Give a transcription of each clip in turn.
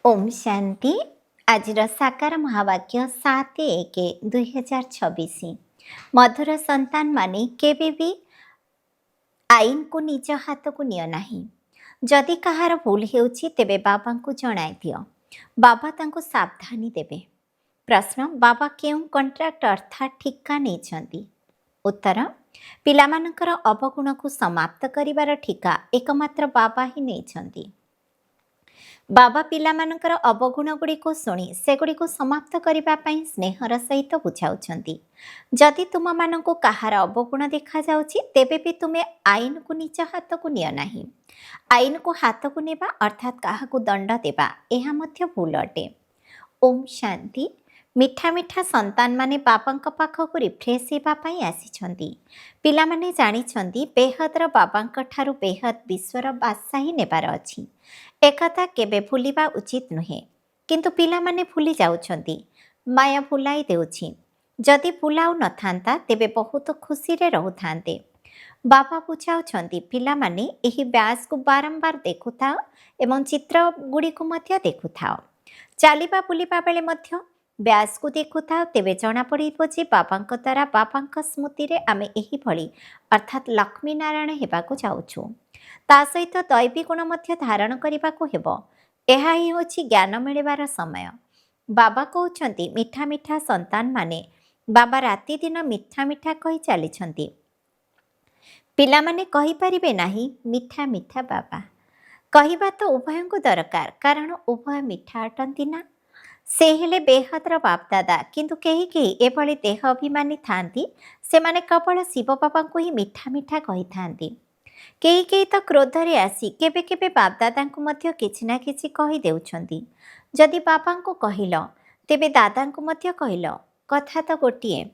ओम शांति। आज साकार महावाक्य 7/1/2026। मधुर संतान माने केबे भी आईन को निज हाथ को निय नाही। जदि कहार भूल हेउछि तेबे बाबा को जणाई दियो। बाबा तांको सावधानी देबे। प्रश्न, बाबा केउ कॉन्ट्रैक्ट अर्थात ठिका नहीं? उत्तर, पिलामानंकर अवगुण को समाप्त करिवार ठिका एकमात्र बाबा ही नहीं। बाबा पिलामानंकर अवगुण गुड़िक शुणी सेगुड़िक समाप्त करने स्नेहर सहित बुझाऊँच। जदि तुम मानक कहार अवगुण देखा जाउछि तेबे भी तुम्हें आईन को निज हाथ को निय नाही। आईन को हाथ को नेबा अर्थात काहाकू दंड देबा एहा मध्य भूल अटे। ओम शांति। मिठा मिठा संतान माने बाबांक पाखकु रिफ्रेश हेबापाई आसिछंती। पिलामाने जानिछंती बेहदर बाबांक ठारू बेहद विश्वर बादशाही नेबार अछि। एकथा केबे भूलिबा उचित नुहे, किंतु पिलामाने भूली जाउछंती। माया भुलाई देउछि। जदि भुलाउ नथांता तेबे बहुत खुशी रे रहुथांते। बाबा बुझाउछंती पिलामाने एही ब्याज को बारंबार देखुथाओ एवं चित्र गुड़िक मध्य देखुथाओ। चालिबा बुलिबा बेले मध्य ब्याज को देखुथाओ तेबे जना पड़िबो जे बाबांक द्वारा बाबांक स्मृति रे आमे एही भली अर्थात लक्ष्मी नारायण हेबाको जाउछु। ता सहित दैवी गुण मध्य धारण करिबाको हेबो। एहा ही होछि ज्ञान मिलिबार समय। बाबा कहउछंती मिठा मिठा संतान माने बाबा राति दिन मिठा मिठा कहि चलिछंती। पिलामाने कहि परिबे नाही मिठा मिठा बाबा। कहिबा तो उभयंको दरकार, कारण उभय मिठा अटंती ना। से हेले बेहदर बाप दादा, किंतु केही केही एभली देह अभिमानी थांती सेमाने केवल शिव बाबा को ही मिठा मिठा कहि थांती। केही केही तो क्रोध रे आसी केबे केबे बाप दादा को मध्य किछि ना किछि कहि देउछंती। जदि बाबा को कहिलो तेबे दादा को मध्य कहिलो, कथा तो गोटिए।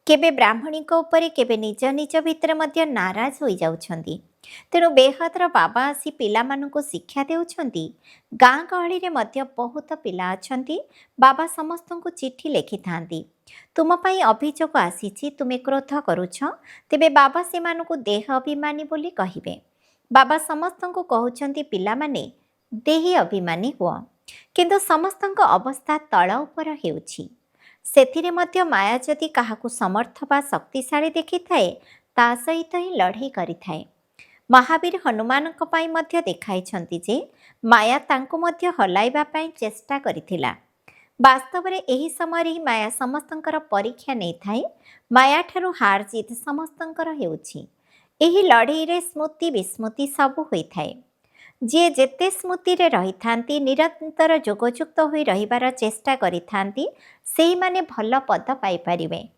केबे ब्राह्मणी उपरे केबे निज निज भितर मध्य नाराज होई जाउछंती। तेणु बेहदर बाबा आसी पिलामानंको शिक्षा देउछंती। गाँ गहली रे मध्य बहुत पिला अछंती। बाबा समस्तंको चिठी लेखि थांती। तुम पई अभियोग आसीछि, तुमे क्रोध करूछ, तेबे बाबा सेमानंको देह अभिमानी बोली कहिबे। बाबा समस्तंको कहउछंती पिलामाने देही अभिमानी हुआ, किंतु समस्तंको अवस्था तळ उपर हेउछि। सेथिरे मध्य माया जदि काहाकू समर्थ बा शक्तिशाली देखिथाए ता सहित ही लड़ाई करिथाए। महावीर हनुमानक पाई मध्य देखाइछंती जे माया तांको मध्य हलाइबा पाई चेष्टा करिथिला। वास्तव रे एही समय ही माया समस्तंकर परीक्षा नहीं थाए। माया ठारू हार जीत समस्तंकर हेउछि। एही लड़ाई रे स्मृति विस्मृति सब होई थाए। जे जेते स्मृति रे रही थांती निरंतर जोगयुक्त होई रहिबार चेष्टा करि थांती सेही माने भल पद पाई परिबे।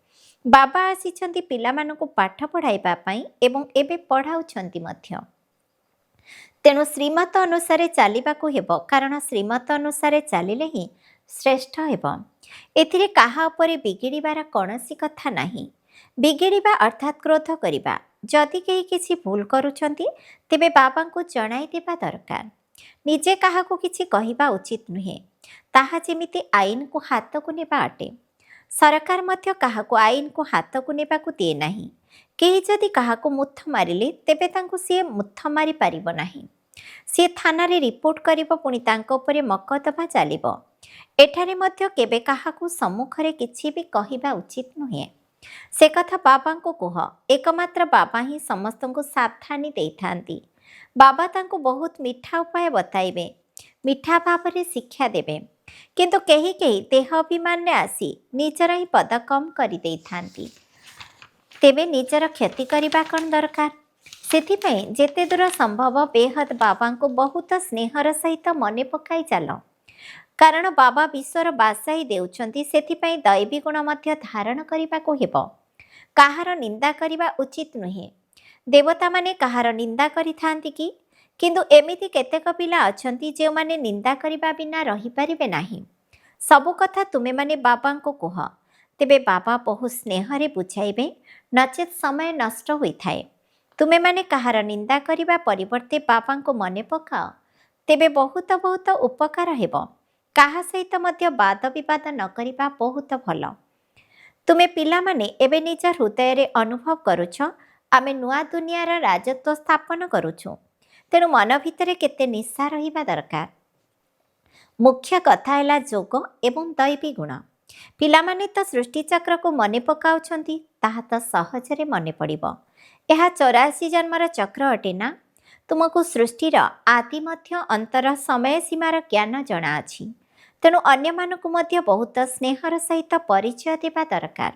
बाबा आसिछंती पिलामानंकु पाठ पढ़ाइबा पाई एवं एबे पढ़ाउछंती मध्य। तेणु श्रीमत अनुसारे चालिबाकु हेबो, कारण श्रीमत अनुसारे चालिले ही श्रेष्ठ हेबो। एथिरे काहा उपरे बिगिड़िबार कौनसी कथा नाही। बिगिड़िबा अर्थात क्रोध करिबा। जदि केही किछि भूल करूछंती तेबे बाबांकु जणाई देबा दरकार। निजे काहाकु किछि कहिबा उचित नुहे। ताहा जेमिति आईन को हाथ को नेबा अटे। सरकार मध्य काहाकू आईन को हाथ को नेबाकू दिए नाही। केही जदि काहाकू मुथ मारिले तेबे तांकू सी मुथ मारी पारिबो नाही। सी थाना रे रिपोर्ट करिबो, पुणी तांको उपरे मकदमा चालिबो। एठारे मध्य केबे काहाकू सम्मुखरे किछि भी कहिबा उचित नुहे। से कथा बाबा को कह। एकमात्र बाबा ही समस्तंको सावधानी देइथांती। बाबा तांको बहुत मिठा उपाय बताइबे, मिठा भाव रे शिक्षा देबे, किंतु केही केही देह अभिमान रे आसी निजर ही पद कम करि देइथांती। तेबे निजर क्षति करिबा कौन दरकार। सेथिपई जेते दूर संभव बेहद बाबा को बहुत स्नेहर सहित मने पकाई चल, कारण बाबा विश्वर बादशाही देउछंती। सेथिपई दैवी गुण मध्य धारण करिबा को हेबो। काहार निंदा करिबा उचित नुहे। देवता माने काहार निंदा करिथांती कि, किंतु एमिति केतेक पिला अछंती जे माने निंदा करिबा बिना रही परिबे नाही। सबु कथा तुमे माने बाबा को कह, तेबे बाबा बहु स्नेह रे बुझाइबे, नचेत समय नष्ट होई थाए। तुमे माने काहार निंदा करिबा परिवर्ते बाबा को मने पकाओ, तेबे बहुत बहुत उपकार हेबो। काहा सहित मध्य वाद विवाद न करिबा बहुत भल। तुमे पिला माने एबे निज हृदय रे अनुभव करूछ आमे नुआ दुनियार राजत्व स्थापन करूछु। तेणु मन भितर केते निशा रहिबा दरकार। ମୁଖ୍ୟ କଥା ହେଲା ଯୋଗ ଏବଂ ଦୈବୀ ଗୁଣ। ପିଲାମାନେ ତ ସୃଷ୍ଟିଚକ୍ରକୁ ମନେ ପକାଉଛନ୍ତି, ତାହା ତ ସହଜରେ ମନେ ପଡ଼ିବ। ଏହା 84 ଜନ୍ମର ଚକ୍ର ଅଟେ ନା। ତୁମକୁ ସୃଷ୍ଟିର ଆଦି ମଧ୍ୟ ଅନ୍ତର ସମୟ ସୀମାର ଜ୍ଞାନ ଜଣାଅଛି। ତେଣୁ ଅନ୍ୟମାନଙ୍କୁ ମଧ୍ୟ ବହୁତ ସ୍ନେହର ସହିତ ପରିଚୟ ଦେବା ଦରକାର।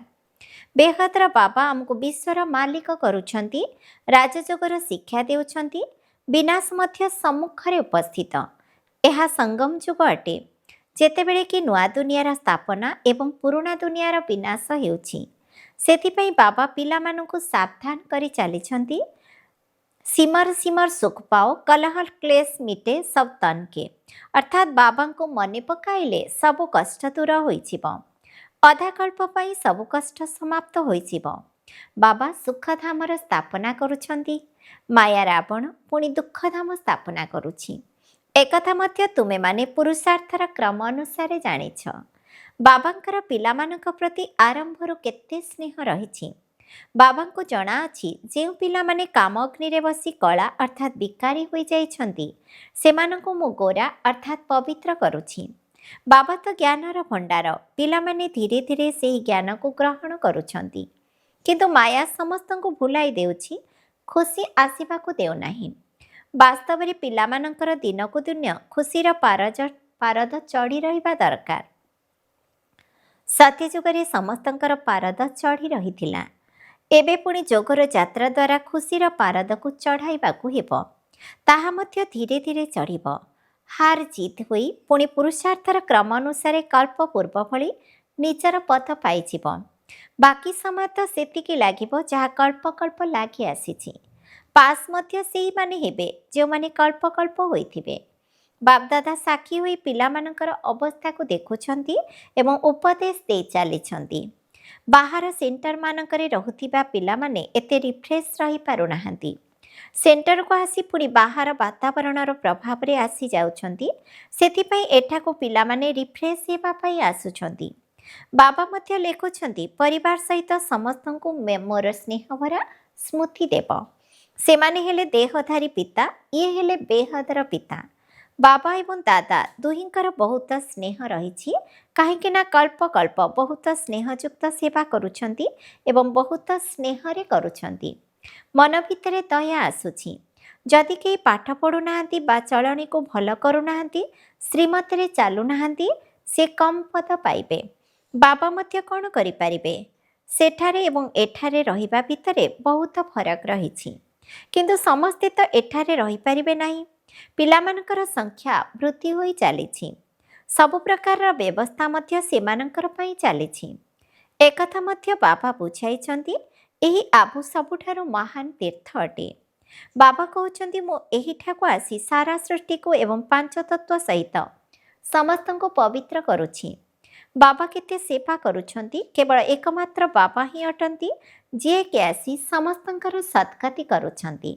ବେହଦର ବାବା ଆମକୁ ବିଶ୍ୱର ମାଲିକ କରୁଛନ୍ତି, ରାଜଯୋଗର ଶିକ୍ଷା ଦେଉଛନ୍ତି। ବିନାଶ ମଧ୍ୟ ସମ୍ମୁଖରେ ଉପସ୍ଥିତ। ଏହା ସଙ୍ଗମ ଯୁଗ ଅଟେ, ଯେତେବେଳେ କି ନୂଆ ଦୁନିଆର ସ୍ଥାପନା ଏବଂ ପୁରୁଣା ଦୁନିଆର ବିନାଶ ହେଉଛି। ସେଥିପାଇଁ ବାବା ପିଲାମାନଙ୍କୁ ସାବଧାନ କରି ଚାଲିଛନ୍ତି। ସିମର ସିମର ସୁଖ ପାଓ, କଲହ କ୍ଲେଶ ମିଟେ ସବ ତନକେ। ଅର୍ଥାତ୍ ବାବାଙ୍କୁ ମନେ ପକାଇଲେ ସବୁ କଷ୍ଟ ଦୂର ହୋଇଯିବ। ଅଧାକଳ୍ପ ପାଇଁ ସବୁ କଷ୍ଟ ସମାପ୍ତ ହୋଇଯିବ। ବାବା ସୁଖଧାମର ସ୍ଥାପନା କରୁଛନ୍ତି। ମାୟା ରାବଣ ପୁଣି ଦୁଃଖଧାମ ସ୍ଥାପନା କରୁଛି। ଏକଥା ମଧ୍ୟ ତୁମେମାନେ ପୁରୁଷାର୍ଥର କ୍ରମ ଅନୁସାରେ ଜାଣିଛ। ବାବାଙ୍କର ପିଲାମାନଙ୍କ ପ୍ରତି ଆରମ୍ଭରୁ କେତେ ସ୍ନେହ ରହିଛି। ବାବାଙ୍କୁ ଜଣାଅଛି, ଯେଉଁ ପିଲାମାନେ କାମ ଅଗ୍ନିରେ ବସି କଳା ଅର୍ଥାତ୍ ବିକାରୀ ହୋଇଯାଇଛନ୍ତି, ସେମାନଙ୍କୁ ମୁଁ ଗୋରା ଅର୍ଥାତ୍ ପବିତ୍ର କରୁଛି। ବାବା ତ ଜ୍ଞାନର ଭଣ୍ଡାର। ପିଲାମାନେ ଧୀରେ ଧୀରେ ସେହି ଜ୍ଞାନକୁ ଗ୍ରହଣ କରୁଛନ୍ତି। କିନ୍ତୁ ମାୟା ସମସ୍ତଙ୍କୁ ଭୁଲାଇ ଦେଉଛି, ଖୁସି ଆସିବାକୁ ଦେଉନାହିଁ। ବାସ୍ତବରେ ପିଲାମାନଙ୍କର ଦିନକୁ ଦିନ ଖୁସିର ପାରଦ ଚଢ଼ି ରହିବା ଦରକାର। ସତ୍ୟଯୁଗରେ ସମସ୍ତଙ୍କର ପାରଦ ଚଢ଼ି ରହିଥିଲା। ଏବେ ପୁଣି ଯୋଗର ଯାତ୍ରା ଦ୍ୱାରା ଖୁସିର ପାରଦକୁ ଚଢ଼ାଇବାକୁ ହେବ। ତାହା ମଧ୍ୟ ଧୀରେ ଧୀରେ ଚଢ଼ିବ। ହାର ଜିତ୍ ହୋଇ ପୁଣି ପୁରୁଷାର୍ଥର କ୍ରମ ଅନୁସାରେ କଳ୍ପ ପୂର୍ବ ଭଳି ନିଜର ପଥ ପାଇଯିବ। ବାକି ସମୟ ତ ସେତିକି ଲାଗିବ ଯାହା କଳ୍ପ କଳ୍ପ ଲାଗି ଆସିଛି। ପାସ୍ ମଧ୍ୟ ସେହିମାନେ ହେବେ ଯେଉଁମାନେ କଳ୍ପ କଳ୍ପ ହୋଇଥିବେ। ବାପଦାଦା ସାକ୍ଷୀ ହୋଇ ପିଲାମାନଙ୍କର ଅବସ୍ଥାକୁ ଦେଖୁଛନ୍ତି ଏବଂ ଉପଦେଶ ଦେଇ ଚାଲିଛନ୍ତି। ବାହାର ସେଣ୍ଟରମାନଙ୍କରେ ରହୁଥିବା ପିଲାମାନେ ଏତେ ରିଫ୍ରେଶ୍ ରହିପାରୁନାହାନ୍ତି। ସେଣ୍ଟରକୁ ଆସି ପୁଣି ବାହାର ବାତାବରଣର ପ୍ରଭାବରେ ଆସିଯାଉଛନ୍ତି। ସେଥିପାଇଁ ଏଠାକୁ ପିଲାମାନେ ରିଫ୍ରେଶ୍ ହେବା ପାଇଁ ଆସୁଛନ୍ତି। ବାବା ମଧ୍ୟ ଲେଖୁଛନ୍ତି, ପରିବାର ସହିତ ସମସ୍ତଙ୍କୁ ମୋର ସ୍ନେହଭରା ସ୍ମୃତି ଦେବ। ସେମାନେ ହେଲେ ଦେହଧାରୀ ପିତା, ଇଏ ହେଲେ ବେହଦର ପିତା। ବାବା ଏବଂ ଦାଦା ଦୁହିଁଙ୍କର ବହୁତ ସ୍ନେହ ରହିଛି, କାହିଁକି ନା କଳ୍ପ କଳ୍ପ ବହୁତ ସ୍ନେହଯୁକ୍ତ ସେବା କରୁଛନ୍ତି ଏବଂ ବହୁତ ସ୍ନେହରେ କରୁଛନ୍ତି। ମନ ଭିତରେ ଦୟା ଆସୁଛି। ଯଦି କେହି ପାଠ ପଢ଼ୁନାହାନ୍ତି ବା ଚଳଣିକୁ ଭଲ କରୁନାହାନ୍ତି, ଶ୍ରୀମତରେ ଚାଲୁନାହାନ୍ତି, ସେ କମ୍ ପଦ ପାଇବେ। ବାବା ମଧ୍ୟ କ'ଣ କରିପାରିବେ? ସେଠାରେ ଏବଂ ଏଠାରେ ରହିବା ଭିତରେ ବହୁତ ଫରକ ରହିଛି। କିନ୍ତୁ ସମସ୍ତେ ତ ଏଠାରେ ରହିପାରିବେ ନାହିଁ। ପିଲାମାନଙ୍କର ସଂଖ୍ୟା ବୃଦ୍ଧି ହୋଇ ଚାଲିଛି। ସବୁ ପ୍ରକାରର ବ୍ୟବସ୍ଥା ମଧ୍ୟ ସେମାନଙ୍କର ପାଇଁ ଚାଲିଛି। ଏକଥା ମଧ୍ୟ ବାବା ବୁଝାଇଛନ୍ତି, ଏହି ଆବୁ ସବୁଠାରୁ ମହାନ ତୀର୍ଥ ଅଟେ। ବାବା କହୁଛନ୍ତି, ମୁଁ ଏହିଠାକୁ ଆସି ସାରା ସୃଷ୍ଟିକୁ ଏବଂ ପାଞ୍ଚତତ୍ତ୍ୱ ସହିତ ସମସ୍ତଙ୍କୁ ପବିତ୍ର କରୁଛି। ବାବା କେତେ ସେବା କରୁଛନ୍ତି। କେବଳ ଏକମାତ୍ର ବାବା ହିଁ ଅଟନ୍ତି, ଯିଏକି ଆସି ସମସ୍ତଙ୍କର ସଦ୍ଗତି କରୁଛନ୍ତି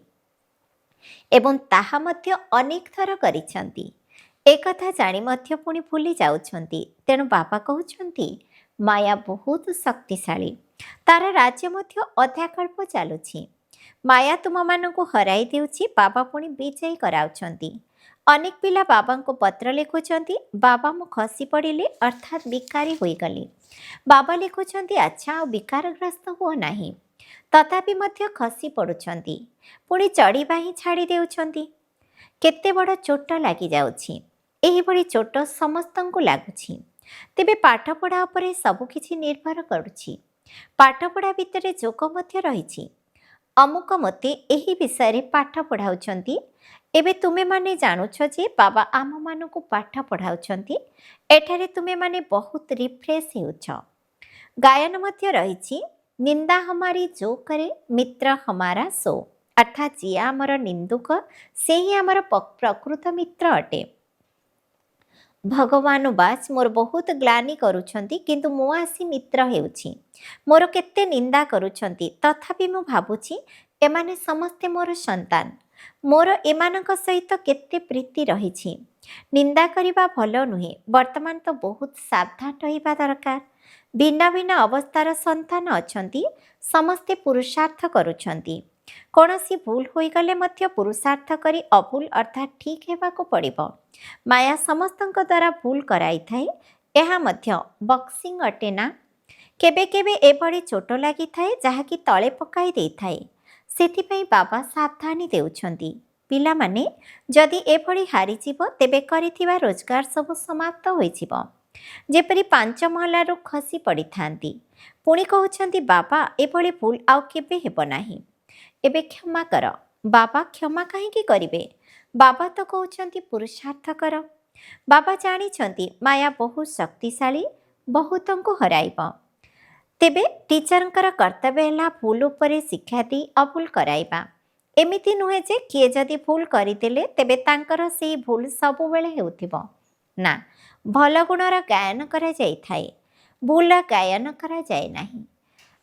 ଏବଂ ତାହା ମଧ୍ୟ ଅନେକ ଥର କରିଛନ୍ତି। ଏକଥା ଜାଣି ମଧ୍ୟ ପୁଣି ଭୁଲି ଯାଉଛନ୍ତି। ତେଣୁ ବାବା କହୁଛନ୍ତି, ମାୟା ବହୁତ ଶକ୍ତିଶାଳୀ। ତାର ରାଜ୍ୟ ମଧ୍ୟ ଅଧାକଳ୍ପ ଚାଲୁଛି। ମାୟା ତୁମମାନଙ୍କୁ ହରାଇ ଦେଉଛି, ବାବା ପୁଣି ବିଜୟୀ କରାଉଛନ୍ତି। ଅନେକ ପିଲା ବାବାଙ୍କୁ ପତ୍ର ଲେଖୁଛନ୍ତି, ବାବା ମୁଁ ଖସି ପଡ଼ିଲି ଅର୍ଥାତ୍ ବିକାରୀ ହୋଇଗଲି। ବାବା ଲେଖୁଛନ୍ତି, ଆଚ୍ଛା ଆଉ ବିକାରଗ୍ରସ୍ତ ହୁଅ ନାହିଁ। ତଥାପି ମଧ୍ୟ ଖସି ପଡ଼ୁଛନ୍ତି, ପୁଣି ଚଢ଼ିବା ହିଁ ଛାଡ଼ି ଦେଉଛନ୍ତି। କେତେ ବଡ଼ ଚୋଟ ଲାଗିଯାଉଛି। ଏହିଭଳି ଚୋଟ ସମସ୍ତଙ୍କୁ ଲାଗୁଛି। ତେବେ ପାଠପଢ଼ା ଉପରେ ସବୁକିଛି ନିର୍ଭର କରୁଛି। ପାଠପଢ଼ା ଭିତରେ ଯୋଗ ମଧ୍ୟ ରହିଛି। ଅମୁକ ମୋତେ ଏହି ବିଷୟରେ ପାଠ ପଢ଼ାଉଛନ୍ତି। ଏବେ ତୁମେମାନେ ଜାଣୁଛ ଯେ ବାବା ଆମମାନଙ୍କୁ ପାଠ ପଢ଼ାଉଛନ୍ତି। ଏଠାରେ ତୁମେମାନେ ବହୁତ ରିଫ୍ରେଶ୍ ହେଉଛ। ଗାୟନ ମଧ୍ୟ ରହିଛି, ନିନ୍ଦା ହମାରି ଯୋ କରେ ମିତ୍ର ହମାରା ସୋ। ଅର୍ଥାତ୍ ଯିଏ ଆମର ନିନ୍ଦୁକ, ସେ ହିଁ ଆମର ପ୍ରକୃତ ମିତ୍ର ଅଟେ। ଭଗବାନ ବାସ ମୋର ବହୁତ ଗ୍ଲାନି କରୁଛନ୍ତି, କିନ୍ତୁ ମୁଁ ଆସି ମିତ୍ର ହେଉଛି। ମୋର କେତେ ନିନ୍ଦା କରୁଛନ୍ତି, ତଥାପି ମୁଁ ଭାବୁଛି ଏମାନେ ସମସ୍ତେ ମୋର ସନ୍ତାନ। ମୋର ଏମାନଙ୍କ ସହିତ କେତେ ପ୍ରୀତି ରହିଛି। ନିନ୍ଦା କରିବା ଭଲ ନୁହେଁ। ବର୍ତ୍ତମାନ ତ ବହୁତ ସାବଧାନ ରହିବା ଦରକାର। ଭିନ୍ନ ଭିନ୍ନ ଅବସ୍ଥାର ସନ୍ତାନ ଅଛନ୍ତି, ସମସ୍ତେ ପୁରୁଷାର୍ଥ କରୁଛନ୍ତି। କୌଣସି ଭୁଲ ହୋଇଗଲେ ମଧ୍ୟ ପୁରୁଷାର୍ଥ କରି ଅଭୁଲ ଅର୍ଥାତ୍ ଠିକ୍ ହେବାକୁ ପଡ଼ିବ। ମାୟା ସମସ୍ତଙ୍କ ଦ୍ୱାରା ଭୁଲ କରାଇଥାଏ। ଏହା ମଧ୍ୟ ବକ୍ସିଂ ଅଟେ ନା? କେବେ କେବେ ଏଭଳି ଚୋଟ ଲାଗିଥାଏ ଯାହାକି ତଳେ ପକାଇ ଦେଇଥାଏ। ସେଥିପାଇଁ ବାବା ସାବଧାନୀ ଦେଉଛନ୍ତି, ପିଲାମାନେ ଯଦି ଏଭଳି ହାରିଯିବ ତେବେ କରିଥିବା ରୋଜଗାର ସବୁ ସମାପ୍ତ ହୋଇଯିବ, ଯେପରି 5 ମହଲାରୁ ଖସି ପଡ଼ିଥାନ୍ତି। ପୁଣି କହୁଛନ୍ତି ବାବା ଏଭଳି ଭୁଲ ଆଉ କେବେ ହେବ ନାହିଁ, ଏବେ କ୍ଷମା କର। ବାବା କ୍ଷମା କାହିଁକି କରିବେ? ବାବା ତ କହୁଛନ୍ତି ପୁରୁଷାର୍ଥ କର। ବାବା ଜାଣିଛନ୍ତି ମାୟା ବହୁତ ଶକ୍ତିଶାଳୀ, ବହୁତଙ୍କୁ ହରାଇବ। ତେବେ ଟିଚରଙ୍କର କର୍ତ୍ତବ୍ୟ ହେଲା ଭୁଲ ଉପରେ ଶିକ୍ଷା ଦେଇ ଅଭୁଲ କରାଇବା। ଏମିତି ନୁହେଁ ଯେ କିଏ ଯଦି ଭୁଲ କରିଦେଲେ ତେବେ ତାଙ୍କର ସେଇ ଭୁଲ ସବୁବେଳେ ହେଉଥିବ। ନା, ଭଲ ଗୁଣର ଗାୟନ କରାଯାଇଥାଏ, ଭୁଲର ଗାୟନ କରାଯାଏ ନାହିଁ।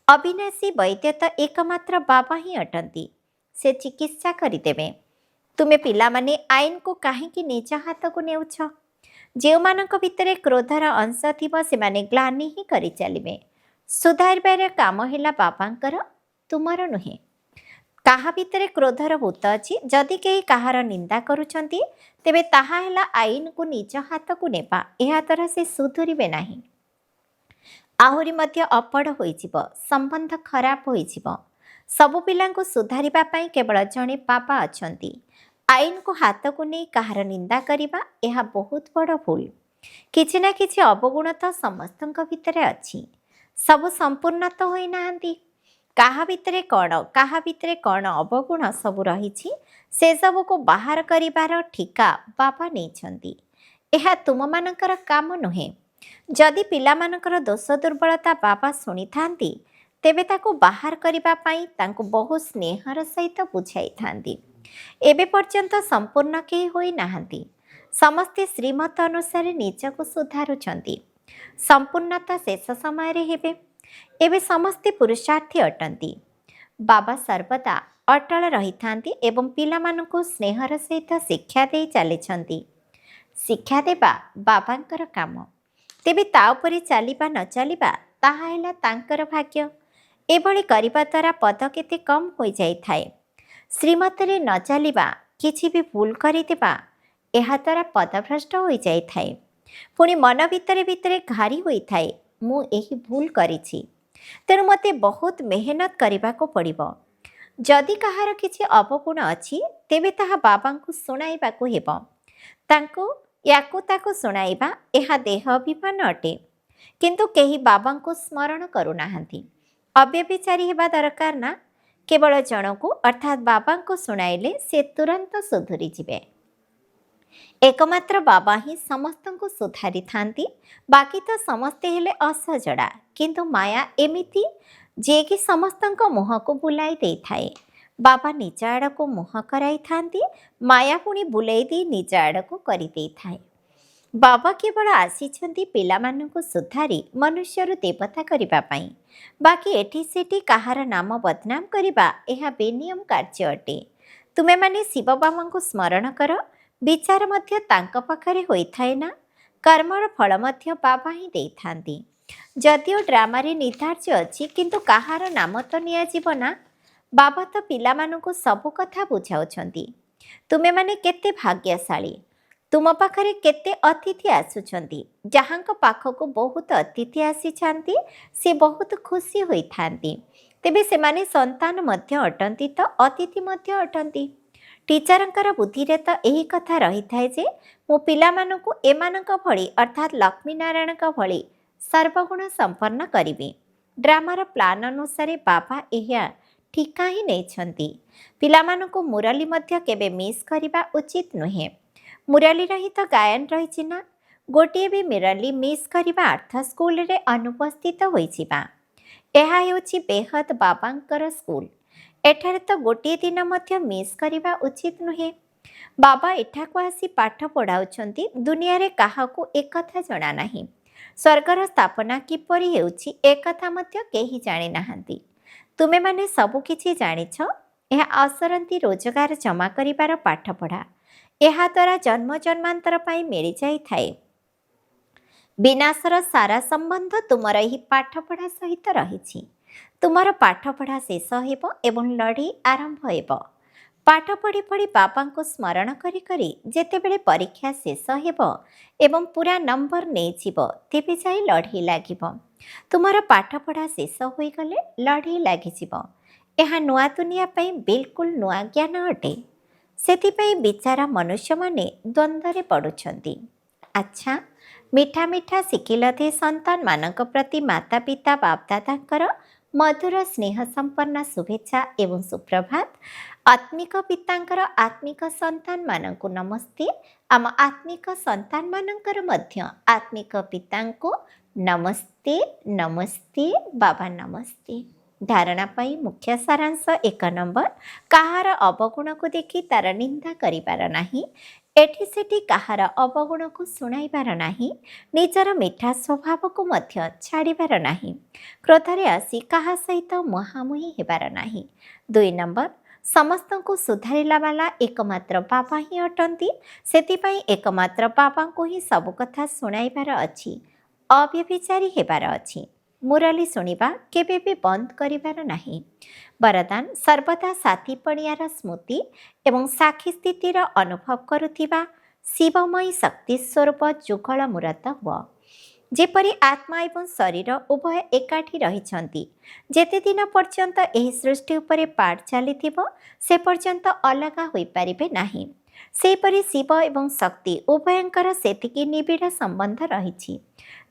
ଅବିନାଶୀ ବୈଦ୍ୟ ତ ଏକମାତ୍ର ବାବା ହିଁ ଅଟନ୍ତି। ସେ ଚିକିତ୍ସା କରିଦେବେ। ତୁମେ ପିଲାମାନେ ଆଇନକୁ କାହିଁକି ନିଜ ହାତକୁ ନେଉଛ? ଯେଉଁମାନଙ୍କ ଭିତରେ କ୍ରୋଧର ଅଂଶ ଥିବ ସେମାନେ ଗ୍ଲାନି ହିଁ କରିଚାଲିବେ। ସୁଧାରିବାର କାମ ହେଲା ବାବାଙ୍କର, ତୁମର ନୁହେଁ। କାହା ଭିତରେ କ୍ରୋଧର ଭୂତ ଅଛି? ଯଦି କେହି କାହାର ନିନ୍ଦା କରୁଛନ୍ତି ତେବେ ତାହା ହେଲା ଆଇନକୁ ନିଜ ହାତକୁ ନେବା। ଏହାଦ୍ୱାରା ସେ ସୁଧୁରିବେ ନାହିଁ, ଆହୁରି ମଧ୍ୟ ଅପଡ଼ ହୋଇଯିବ, ସମ୍ବନ୍ଧ ଖରାପ ହୋଇଯିବ। ସବୁ ପିଲାଙ୍କୁ ସୁଧାରିବା ପାଇଁ କେବଳ ଜଣେ ବାବା ଅଛନ୍ତି। ଆଇନକୁ ହାତକୁ ନେଇ କାହାର ନିନ୍ଦା କରିବା ଏହା ବହୁତ ବଡ଼ ଭୁଲ। କିଛି ନା କିଛି ଅବଗୁଣ ତ ସମସ୍ତଙ୍କ ଭିତରେ ଅଛି। ସବୁ ସମ୍ପୂର୍ଣ୍ଣ ତ ହୋଇନାହାନ୍ତି। କାହା ଭିତରେ କ'ଣ ଅବଗୁଣ ସବୁ ରହିଛି ସେସବୁକୁ ବାହାର କରିବାର ଠିକା ବାବା ନେଇଛନ୍ତି। ଏହା ତୁମମାନଙ୍କର କାମ ନୁହେଁ। ଯଦି ପିଲାମାନଙ୍କର ଦୋଷ ଦୁର୍ବଳତା ବାବା ଶୁଣିଥାନ୍ତି ତେବେ ତାକୁ ବାହାର କରିବା ପାଇଁ ତାଙ୍କୁ ବହୁ ସ୍ନେହର ସହିତ ବୁଝାଇଥାନ୍ତି। ଏବେ ପର୍ଯ୍ୟନ୍ତ ସମ୍ପୂର୍ଣ୍ଣ କେହି ହୋଇନାହାନ୍ତି। ସମସ୍ତେ ଶ୍ରୀମତ ଅନୁସାରେ ନିଜକୁ ସୁଧାରୁଛନ୍ତି। ସମ୍ପୂର୍ଣ୍ଣତା ଶେଷ ସମୟରେ ହେବେ। ଏବେ ସମସ୍ତେ ପୁରୁଷାର୍ଥୀ ଅଟନ୍ତି। ବାବା ସର୍ବଦା ଅଟଳ ରହିଥାନ୍ତି ଏବଂ ପିଲାମାନଙ୍କୁ ସ୍ନେହର ସହିତ ଶିକ୍ଷା ଦେଇ ଚାଲିଛନ୍ତି। ଶିକ୍ଷା ଦେବା ବାବାଙ୍କର କାମ। ତେବେ ତା ଉପରେ ଚାଲିବା ନ ଚାଲିବା ତାହା ହେଲା ତାଙ୍କର ଭାଗ୍ୟ। ଏଭଳି କରିବା ଦ୍ୱାରା ପଦ କେତେ କମ୍ ହୋଇଯାଇଥାଏ। ଶ୍ରୀମତରେ ନ ଚାଲିବା, କିଛି ବି ଭୁଲ କରିଦେବା, ଏହାଦ୍ୱାରା ପଦଭ୍ରଷ୍ଟ ହୋଇଯାଇଥାଏ। ପୁଣି ମନ ଭିତରେ ଭିତରେ ଘାରି ହୋଇଥାଏ, ମୁଁ ଏହି ଭୁଲ କରିଛି, ତେଣୁ ମୋତେ ବହୁତ ମେହନତ କରିବାକୁ ପଡ଼ିବ। ଯଦି କାହାର କିଛି ଅବଗୁଣ ଅଛି ତେବେ ତାହା ବାବାଙ୍କୁ ଶୁଣାଇବାକୁ ହେବ। ତାଙ୍କୁ ୟାକୁ ତାକୁ ଶୁଣାଇବା ଏହା ଦେହ ଅଭିମାନ ଅଟେ। କିନ୍ତୁ କେହି ବାବାଙ୍କୁ ସ୍ମରଣ କରୁନାହାନ୍ତି। ଅବ୍ୟଭିଚାରୀ ହେବା ଦରକାର ନା? କେବଳ ଜଣକୁ ଅର୍ଥାତ୍ ବାବାଙ୍କୁ ଶୁଣାଇଲେ ସେ ତୁରନ୍ତ ସୁଧୁରିଯିବେ। ଏକମାତ୍ର ବାବା ହିଁ ସମସ୍ତଙ୍କୁ ସୁଧାରିଥାନ୍ତି। ବାକି ତ ସମସ୍ତେ ହେଲେ ଅସଜଡ଼ା। କିନ୍ତୁ ମାୟା ଏମିତି ଯିଏକି ସମସ୍ତଙ୍କ ମୁହଁକୁ ବୁଲାଇ ଦେଇଥାଏ। ବାବା ନିଜ ଆଡ଼କୁ ମୁହଁ କରାଇଥାନ୍ତି, ମାୟା ପୁଣି ବୁଲେଇ ଦେଇ ନିଜ ଆଡ଼କୁ କରିଦେଇଥାଏ। ବାବା କେବଳ ଆସିଛନ୍ତି ପିଲାମାନଙ୍କୁ ସୁଧାରି ମନୁଷ୍ୟରୁ ଦେବତା କରିବା ପାଇଁ। ବାକି ଏଠି ସେଠି କାହାର ନାମ ବଦନାମ କରିବା ଏହା ବେନିୟମ କାର୍ଯ୍ୟ ଅଟେ। ତୁମେମାନେ ଶିବ ବାବାଙ୍କୁ ସ୍ମରଣ କର। ବିଚାର ମଧ୍ୟ ତାଙ୍କ ପାଖରେ ହୋଇଥାଏ ନା? କର୍ମର ଫଳ ମଧ୍ୟ ବାବା ହିଁ ଦେଇଥାନ୍ତି। ଯଦିଓ ଡ୍ରାମାରେ ନିର୍ଦ୍ଧାର୍ଯ୍ୟ ଅଛି, କିନ୍ତୁ କାହାର ନାମ ତ ନିଆଯିବ ନା? ବାବା ତ ପିଲାମାନଙ୍କୁ ସବୁ କଥା ବୁଝାଉଛନ୍ତି। ତୁମେମାନେ କେତେ ଭାଗ୍ୟଶାଳୀ। ତୁମ ପାଖରେ କେତେ ଅତିଥି ଆସୁଛନ୍ତି। ଯାହାଙ୍କ ପାଖକୁ ବହୁତ ଅତିଥି ଆସିଥାନ୍ତି ସେ ବହୁତ ଖୁସି ହୋଇଥାନ୍ତି। ତେବେ ସେମାନେ ସନ୍ତାନ ମଧ୍ୟ ଅଟନ୍ତି ତ ଅତିଥି ମଧ୍ୟ ଅଟନ୍ତି। ଟିଚରଙ୍କର ବୁଦ୍ଧିରେ ତ ଏହି କଥା ରହିଥାଏ ଯେ ମୁଁ ପିଲାମାନଙ୍କୁ ଏମାନଙ୍କ ଭଳି ଅର୍ଥାତ୍ ଲକ୍ଷ୍ମୀନାରାୟଣଙ୍କ ଭଳି ସର୍ବଗୁଣ ସମ୍ପନ୍ନ କରିବି। ଡ୍ରାମାର ପ୍ଲାନ୍ ଅନୁସାରେ ବାବା ଏହା ଠିକା ହିଁ ନେଇଛନ୍ତି। ପିଲାମାନଙ୍କୁ ମୁରଲି ମଧ୍ୟ କେବେ ମିସ୍ କରିବା ଉଚିତ ନୁହେଁ। ମୁରଲିର ହିଁ ତ ଗାୟନ ରହିଛି ନା? ଗୋଟିଏ ବି ମୁରଲି ମିସ୍ କରିବା ଅର୍ଥ ସ୍କୁଲରେ ଅନୁପସ୍ଥିତ ହୋଇଯିବା। ଏହା ହେଉଛି ବେହଦ ବାବାଙ୍କର ସ୍କୁଲ। ଏଠାରେ ତ ଗୋଟିଏ ଦିନ ମଧ୍ୟ ମିସ୍ କରିବା ଉଚିତ ନୁହେଁ। ବାବା ଏଠାକୁ ଆସି ପାଠ ପଢ଼ାଉଛନ୍ତି। ଦୁନିଆରେ କାହାକୁ ଏକଥା ଜଣା ନାହିଁ। ସ୍ୱର୍ଗର ସ୍ଥାପନା କିପରି ହେଉଛି ଏକଥା ମଧ୍ୟ କେହି ଜାଣିନାହାନ୍ତି। ତୁମେମାନେ ସବୁ କିଛି ଜାଣିଛ। ଏହା ଅସରନ୍ତି ରୋଜଗାର ଜମା କରିବାର ପାଠପଢ଼ା। ଏହାଦ୍ୱାରା ଜନ୍ମ ଜନ୍ମାନ୍ତର ପାଇଁ ମିଳିଯାଇଥାଏ। ବିନାଶର ସାରା ସମ୍ବନ୍ଧ ତୁମର ଏହି ପାଠପଢ଼ା ସହିତ ରହିଛି। ତୁମର ପାଠପଢ଼ା ଶେଷ ହେବ ଏବଂ ଲଢ଼େଇ ଆରମ୍ଭ ହେବ। ପାଠ ପଢ଼ି ପଢ଼ି ବାପାଙ୍କୁ ସ୍ମରଣ କରି କରି ଯେତେବେଳେ ପରୀକ୍ଷା ଶେଷ ହେବ ଏବଂ ପୂରା ନମ୍ବର ନେଇଯିବ, ତେବେ ଯାଇ ଲଢ଼େଇ ଲାଗିବ। ତୁମର ପାଠପଢ଼ା ଶେଷ ହୋଇଗଲେ ଲଢ଼େଇ ଲାଗିଯିବ। ଏହା ନୂଆ ଦୁନିଆ ପାଇଁ ବିଲକୁଲ ନୂଆ ଜ୍ଞାନ ଅଟେ। ସେଥିପାଇଁ ବିଚାରା ମନୁଷ୍ୟମାନେ ଦ୍ୱନ୍ଦ୍ୱରେ ପଡ଼ୁଛନ୍ତି। ଆଚ୍ଛା, ମିଠା ମିଠା ଶିଖିଲଧେ ସନ୍ତାନମାନଙ୍କ ପ୍ରତି ମାତା ପିତା ବାପଦାଦାଙ୍କର ମଧୁର ସ୍ନେହ ସମ୍ପନ୍ନ ଶୁଭେଚ୍ଛା ଏବଂ ସୁପ୍ରଭାତ। ଆତ୍ମିକ ପିତାଙ୍କର ଆତ୍ମିକ ସନ୍ତାନମାନଙ୍କୁ ନମସ୍ତେ। ଆମ ଆତ୍ମିକ ସନ୍ତାନମାନଙ୍କର ମଧ୍ୟ ଆତ୍ମିକ ପିତାଙ୍କୁ ନମସ୍ତେ। ନମସ୍ତେ ବାବା, ନମସ୍ତେ। ଧାରଣା ପାଇଁ ମୁଖ୍ୟ ସାରାଂଶ 1 ନମ୍ବର, କାହାର ଅବଗୁଣକୁ ଦେଖି ତାର ନିନ୍ଦା କରିବାର ନାହିଁ। ଏଠି ସେଠି କାହାର ଅବଗୁଣକୁ ଶୁଣାଇବାର ନାହିଁ। ନିଜର ମିଠା ସ୍ୱଭାବକୁ ମଧ୍ୟ ଛାଡ଼ିବାର ନାହିଁ। କ୍ରୋଧରେ ଆସି କାହା ସହିତ ମୁହାଁମୁହିଁ ହେବାର ନାହିଁ। 2 ନମ୍ବର, ସମସ୍ତଙ୍କୁ ସୁଧାରିଲା ବାଲା ଏକମାତ୍ର ବାବା ହିଁ ଅଟନ୍ତି। ସେଥିପାଇଁ ଏକମାତ୍ର ବାବାଙ୍କୁ ହିଁ ସବୁ କଥା ଶୁଣାଇବାର ଅଛି। ଅବ୍ୟଭିଚାରୀ ହେବାର ଅଛି। ମୁରଲି ଶୁଣିବା କେବେ ବି ବନ୍ଦ କରିବାର ନାହିଁ। ବରଦାନ, ସର୍ବଦା ସାଥୀ ପଣିଆର ସ୍ମୃତି ଏବଂ ସାକ୍ଷୀ ସ୍ଥିତିର ଅନୁଭବ କରୁଥିବା ଶିବମୟୀ ଶକ୍ତି ସ୍ୱରୂପ ଯୁଗଳ ମୂରତ ହୁଅ। ଯେପରି ଆତ୍ମା ଏବଂ ଶରୀର ଉଭୟ ଏକାଠି ରହିଛନ୍ତି। ଯେତେ ଦିନ ପର୍ଯ୍ୟନ୍ତ ଏହି ସୃଷ୍ଟି ଉପରେ ପାଠ ଚାଲିଥିବ, ସେ ପର୍ଯ୍ୟନ୍ତ ଅଲଗା ହୋଇପାରିବେ ନାହିଁ। ସେହିପରି ଶିବ ଏବଂ ଶକ୍ତି ଉଭୟଙ୍କର ସେତିକି ନିବିଡ଼ ସମ୍ବନ୍ଧ ରହିଛି।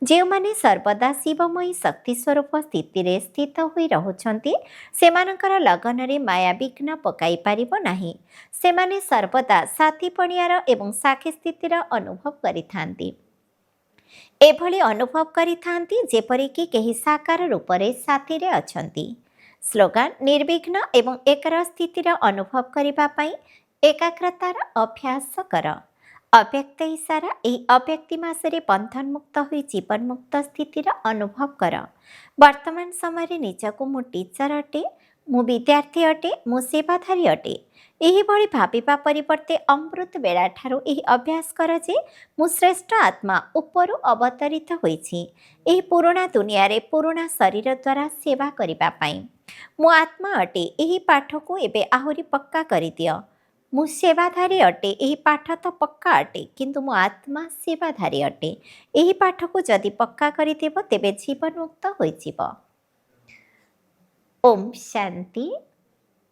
ଯେଉଁମାନେ ସର୍ବଦା ଶିବମୟୀ ଶକ୍ତି ସ୍ୱରୂପ ସ୍ଥିତିରେ ସ୍ଥିତ ହୋଇ ରହୁଛନ୍ତି, ସେମାନଙ୍କର ଲଗନରେ ମାୟା ବିଘ୍ନ ପକାଇ ପାରିବ ନାହିଁ। ସେମାନେ ସର୍ବଦା ସାଥୀପଣିଆର ଏବଂ ସାକ୍ଷୀ ସ୍ଥିତିର ଅନୁଭବ କରିଥାନ୍ତି। ଏଭଳି ଅନୁଭବ କରିଥାନ୍ତି ଯେପରିକି କେହି ସାକାର ରୂପରେ ସାଥୀରେ ଅଛନ୍ତି। ସ୍ଲୋଗାନ, ନିର୍ବିଘ୍ନ ଏବଂ ଏକର ସ୍ଥିତିର ଅନୁଭବ କରିବା ପାଇଁ ଏକାଗ୍ରତାର ଅଭ୍ୟାସ କର। ଅବ୍ୟକ୍ତ ଇଶାରା, ଏହି ଅବ୍ୟକ୍ତି ମାସରେ ବନ୍ଧନମୁକ୍ତ ହୋଇ ଜୀବନମୁକ୍ତ ସ୍ଥିତିର ଅନୁଭବ କର। ବର୍ତ୍ତମାନ ସମୟରେ ନିଜକୁ ମୁଁ ଟିଚର ଅଟେ, ମୁଁ ବିଦ୍ୟାର୍ଥୀ ଅଟେ, ମୁଁ ସେବାଧାରୀ ଅଟେ, ଏହିଭଳି ଭାବିବା ପରିବର୍ତ୍ତେ ଅମୃତ ବେଳାଠାରୁ ଏହି ଅଭ୍ୟାସ କର ଯେ ମୁଁ ଶ୍ରେଷ୍ଠ ଆତ୍ମା ଉପରୁ ଅବତରିତ ହୋଇଛି ଏହି ପୁରୁଣା ଦୁନିଆରେ ପୁରୁଣା ଶରୀର ଦ୍ୱାରା ସେବା କରିବା ପାଇଁ। ମୁଁ ଆତ୍ମା ଅଟେ, ଏହି ପାଠକୁ ଏବେ ଆହୁରି ପକ୍କା କରିଦିଅ। ମୁଁ ସେବାଧାରୀ ଅଟେ, ଏହି ପାଠ ତ ପକ୍କା ଅଟେ, କିନ୍ତୁ ମୁଁ ଆତ୍ମା ସେବାଧାରୀ ଅଟେ। ଏହି ପାଠକୁ ଯଦି ପକ୍କା କରିଦେବ ତେବେ ଜୀବନମୁକ୍ତ ହୋଇଯିବ। ଓମ୍ ଶାନ୍ତି।